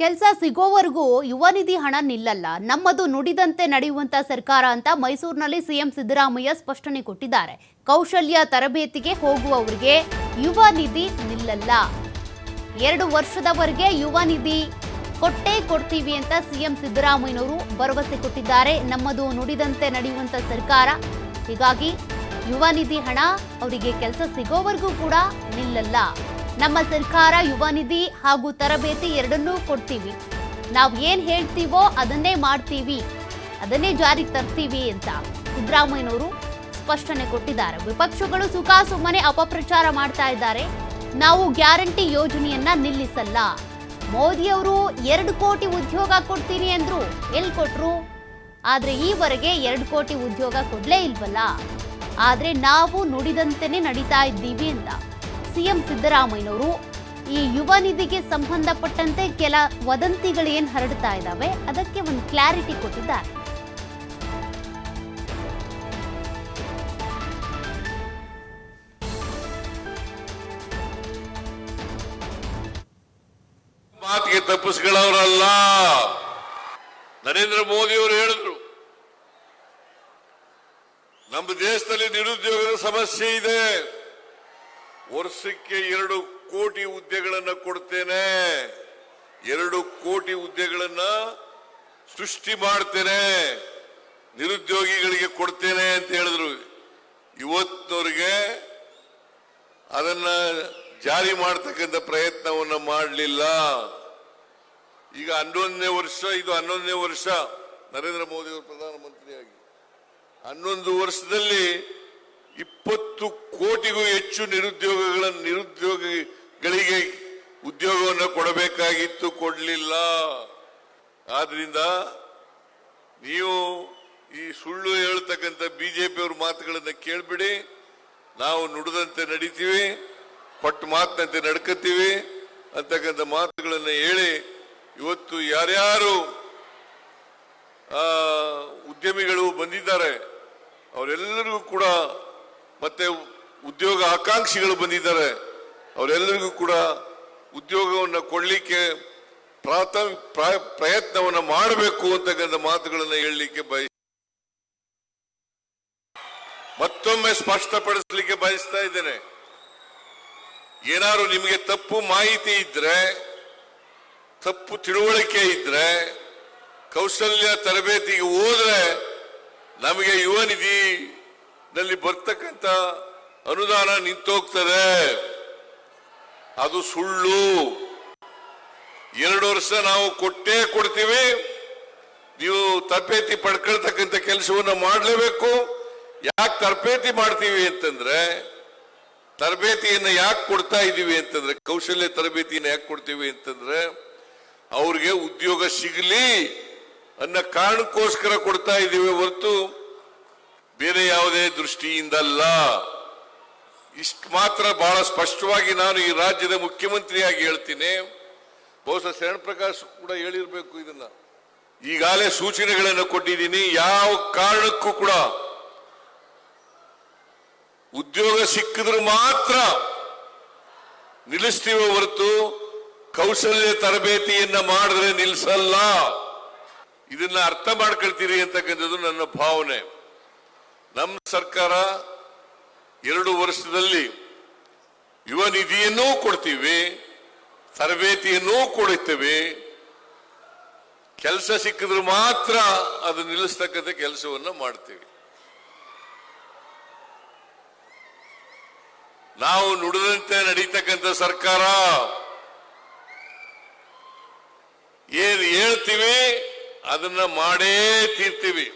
ಕೆಲಸ ಸಿಗೋವರೆಗೂ ಯುವ ನಿಧಿ ಹಣ ನಿಲ್ಲಲ್ಲ, ನಮ್ಮದು ನುಡಿದಂತೆ ನಡೆಯುವಂತ ಸರ್ಕಾರ ಅಂತ ಮೈಸೂರಿನಲ್ಲಿ ಸಿಎಂ ಸಿದ್ದರಾಮಯ್ಯ ಸ್ಪಷ್ಟನೆ ಕೊಟ್ಟಿದ್ದಾರೆ. ಕೌಶಲ್ಯ ತರಬೇತಿಗೆ ಹೋಗುವವರಿಗೆ ಯುವ ನಿಧಿ ನಿಲ್ಲಲ್ಲ. 2 ವರ್ಷದವರೆಗೆ ಯುವ ನಿಧಿ ಕೊಟ್ಟೇ ಕೊಡ್ತೀವಿ ಅಂತ ಸಿಎಂ ಸಿದ್ದರಾಮಯ್ಯನವರು ಭರವಸೆ ಕೊಟ್ಟಿದ್ದಾರೆ. ನಮ್ಮದು ನುಡಿದಂತೆ ನಡೆಯುವಂತ ಸರ್ಕಾರ, ಹೀಗಾಗಿ ಯುವ ನಿಧಿ ಹಣ ಅವರಿಗೆ ಕೆಲಸ ಸಿಗೋವರೆಗೂ ಕೂಡ ನಿಲ್ಲಲ್ಲ. ನಮ್ಮ ಸರ್ಕಾರ ಯುವ ನಿಧಿ ಹಾಗೂ ತರಬೇತಿ ಎರಡನ್ನೂ ಕೊಡ್ತೀವಿ. ನಾವು ಏನ್ ಹೇಳ್ತೀವೋ ಅದನ್ನೇ ಮಾಡ್ತೀವಿ, ಅದನ್ನೇ ಜಾರಿಗೆ ತರ್ತೀವಿ ಅಂತ ಸಿದ್ದರಾಮಯ್ಯನವರು ಸ್ಪಷ್ಟನೆ ಕೊಟ್ಟಿದ್ದಾರೆ. ವಿಪಕ್ಷಗಳು ಸುಖಾಸುಮ್ಮನೆ ಅಪಪ್ರಚಾರ ಮಾಡ್ತಾ ಇದ್ದಾರೆ. ನಾವು ಗ್ಯಾರಂಟಿ ಯೋಜನೆಯನ್ನ ನಿಲ್ಲಿಸಲ್ಲ. ಮೋದಿಯವರು 2 ಕೋಟಿ ಉದ್ಯೋಗ ಕೊಡ್ತೀನಿ ಅಂದ್ರು, ಎಲ್ಲಿ ಕೊಟ್ರು? ಆದ್ರೆ ಈವರೆಗೆ 2 ಕೋಟಿ ಉದ್ಯೋಗ ಕೊಡ್ಲೇ ಇಲ್ವಲ್ಲ. ಆದ್ರೆ ನಾವು ನುಡಿದಂತೆನೆ ನಡೀತಾ ಇದ್ದೀವಿ ಅಂತ ಸಿಎಂ ಸಿದ್ದರಾಮಯ್ಯನವರು ಈ ಯುವ ನಿಧಿಗೆ ಸಂಬಂಧಪಟ್ಟಂತೆ ಕೆಲ ವದಂತಿಗಳು ಏನು ಹರಡ್ತಾ ಇದ್ದಾವೆ ಅದಕ್ಕೆ ಒಂದು ಕ್ಲಾರಿಟಿ ಕೊಟ್ಟಿದ್ದಾರೆ. ಮಾತಿಗೆ ತಪ್ಪಿಸ್ಕೊಳ್ಳೋರಲ್ಲ. ನರೇಂದ್ರ ಮೋದಿ ಅವರು ಹೇಳಿದ್ರು, ನಮ್ಮ ದೇಶದಲ್ಲಿ ನಿರುದ್ಯೋಗದ ಸಮಸ್ಯೆ ಇದೆ, ವರ್ಷಕ್ಕೆ 2 ಕೋಟಿ ಹುದ್ದೆಗಳನ್ನು ಕೊಡ್ತೇನೆ, 2 ಕೋಟಿ ಹುದ್ದೆಗಳನ್ನ ಸೃಷ್ಟಿ ಮಾಡ್ತೇನೆ, ನಿರುದ್ಯೋಗಿಗಳಿಗೆ ಕೊಡ್ತೇನೆ ಅಂತ ಹೇಳಿದ್ರು. ಇವತ್ತಿನವರೆಗೆ ಅದನ್ನ ಜಾರಿ ಮಾಡತಕ್ಕಂಥ ಪ್ರಯತ್ನವನ್ನ ಮಾಡಲಿಲ್ಲ. ಈಗ 11ನೇ ವರ್ಷ, ಇದು 11ನೇ ವರ್ಷ ನರೇಂದ್ರ ಮೋದಿ ಅವರು ಪ್ರಧಾನಮಂತ್ರಿಯಾಗಿ. 11 ವರ್ಷದಲ್ಲಿ 20 ಕೋಟಿಗೂ ಹೆಚ್ಚು ನಿರುದ್ಯೋಗಿಗಳಿಗೆ ಉದ್ಯೋಗವನ್ನು ಕೊಡಬೇಕಾಗಿತ್ತು, ಕೊಡಲಿಲ್ಲ. ಆದ್ರಿಂದ ನೀವು ಈ ಸುಳ್ಳು ಹೇಳ್ತಕ್ಕಂಥ ಬಿಜೆಪಿಯವ್ರ ಮಾತುಗಳನ್ನ ಕೇಳ್ಬಿಡಿ. ನಾವು ನುಡಿದಂತೆ ನಡೀತೀವಿ, ಕೊಟ್ಟ ಮಾತಿನಂತೆ ನಡ್ಕತೀವಿ ಅಂತಕ್ಕಂಥ ಮಾತುಗಳನ್ನ ಹೇಳಿ ಇವತ್ತು ಯಾರ್ಯಾರು ಉದ್ಯಮಿಗಳು ಬಂದಿದ್ದಾರೆ ಅವರೆಲ್ಲರಿಗೂ ಕೂಡ, ಮತ್ತೆ ಉದ್ಯೋಗ ಆಕಾಂಕ್ಷಿಗಳು ಬಂದಿದ್ದಾರೆ, ಅವರೆಲ್ಲರಿಗೂ ಕೂಡ ಉದ್ಯೋಗವನ್ನು ಕೊಡಲಿಕ್ಕೆ ಪ್ರಯತ್ನವನ್ನು ಮಾಡಬೇಕು ಅಂತಕ್ಕಂಥ ಮಾತುಗಳನ್ನು ಹೇಳಲಿಕ್ಕೆ ಮತ್ತೊಮ್ಮೆ ಸ್ಪಷ್ಟಪಡಿಸಲಿಕ್ಕೆ ಬಯಸ್ತಾ ಇದ್ದೇನೆ. ಏನಾದ್ರು ನಿಮಗೆ ತಪ್ಪು ಮಾಹಿತಿ ಇದ್ರೆ, ತಪ್ಪು ತಿಳುವಳಿಕೆ ಇದ್ರೆ, ಕೌಶಲ್ಯ ತರಬೇತಿಗೆ ಹೋದ್ರೆ ನಮಗೆ ಯುವ ನಿಧಿನಲ್ಲಿ ಬರ್ತಕ್ಕಂಥ ಅನುದಾನ ನಿಂತೋಗ್ತದೆ. ಅದು ಸುಳ್ಳು. 2 ವರ್ಷ ನಾವು ಕೊಟ್ಟೇ ಕೊಡ್ತೀವಿ. ನೀವು ತರಬೇತಿ ಪಡ್ಕೊಳ್ತಕ್ಕಂಥ ಕೆಲಸವನ್ನ ಮಾಡಲೇಬೇಕು. ಯಾಕೆ ತರಬೇತಿ ಮಾಡ್ತೀವಿ ಅಂತಂದ್ರೆ, ತರಬೇತಿಯನ್ನ ಯಾಕೆ ಕೊಡ್ತಾ ಇದ್ದೀವಿ ಅಂತಂದ್ರೆ, ಕೌಶಲ್ಯ ತರಬೇತಿಯನ್ನು ಯಾಕೆ ಕೊಡ್ತೀವಿ ಅಂತಂದ್ರೆ ಅವ್ರಿಗೆ ಉದ್ಯೋಗ ಸಿಗಲಿ ಅನ್ನೋ ಕಾರಣಕ್ಕೋಸ್ಕರ ಕೊಡ್ತಾ ಇದ್ದೀವಿ ಹೊರತು ಬೇರೆ ಯಾವುದೇ ದೃಷ್ಟಿಯಿಂದಲ್ಲ. ಇಷ್ಟು ಮಾತ್ರ ಬಹಳ ಸ್ಪಷ್ಟವಾಗಿ ನಾನು ಈ ರಾಜ್ಯದ ಮುಖ್ಯಮಂತ್ರಿಯಾಗಿ ಹೇಳ್ತೀನಿ. ಬಹುಶಃ ಶರಣ ಪ್ರಕಾಶ್ ಕೂಡ ಹೇಳಿರ್ಬೇಕು ಇದನ್ನ. ಈಗಾಗಲೇ ಸೂಚನೆಗಳನ್ನು ಕೊಟ್ಟಿದ್ದೀನಿ. ಯಾವ ಕಾರಣಕ್ಕೂ ಕೂಡ ಉದ್ಯೋಗ ಸಿಕ್ಕಿದ್ರು ಮಾತ್ರ ನಿಲ್ಲಿಸ್ತೀವಿ ಹೊರತು ಕೌಶಲ್ಯ ತರಬೇತಿಯನ್ನ ಮಾಡಿದ್ರೆ ನಿಲ್ಲಿಸಲ್ಲ. ಇದನ್ನ ಅರ್ಥ ಮಾಡ್ಕೊಳ್ತೀರಿ ಅಂತಕ್ಕಂಥದ್ದು ನನ್ನ ಭಾವನೆ. ನಮ್ಮ ಸರ್ಕಾರ 2 ವರ್ಷದಲ್ಲಿ ಯುವ ನಿಧಿಯನ್ನೂ ಕೊಡ್ತೀವಿ, ತರಬೇತಿಯನ್ನೂ ಕೊಡುತ್ತೇವೆ. ಕೆಲಸ ಸಿಕ್ಕಿದ್ರು ಮಾತ್ರ ಅದು ನಿಲ್ಲಿಸ್ತಕ್ಕಂಥ ಕೆಲಸವನ್ನ ಮಾಡ್ತೀವಿ. ನಾವು ನುಡಿದಂತೆ ನಡೀತಕ್ಕಂಥ ಸರ್ಕಾರ. ಏನ್ ಹೇಳ್ತೀವಿ ಅದನ್ನ ಮಾಡೇ ತೀರ್ತೀವಿ.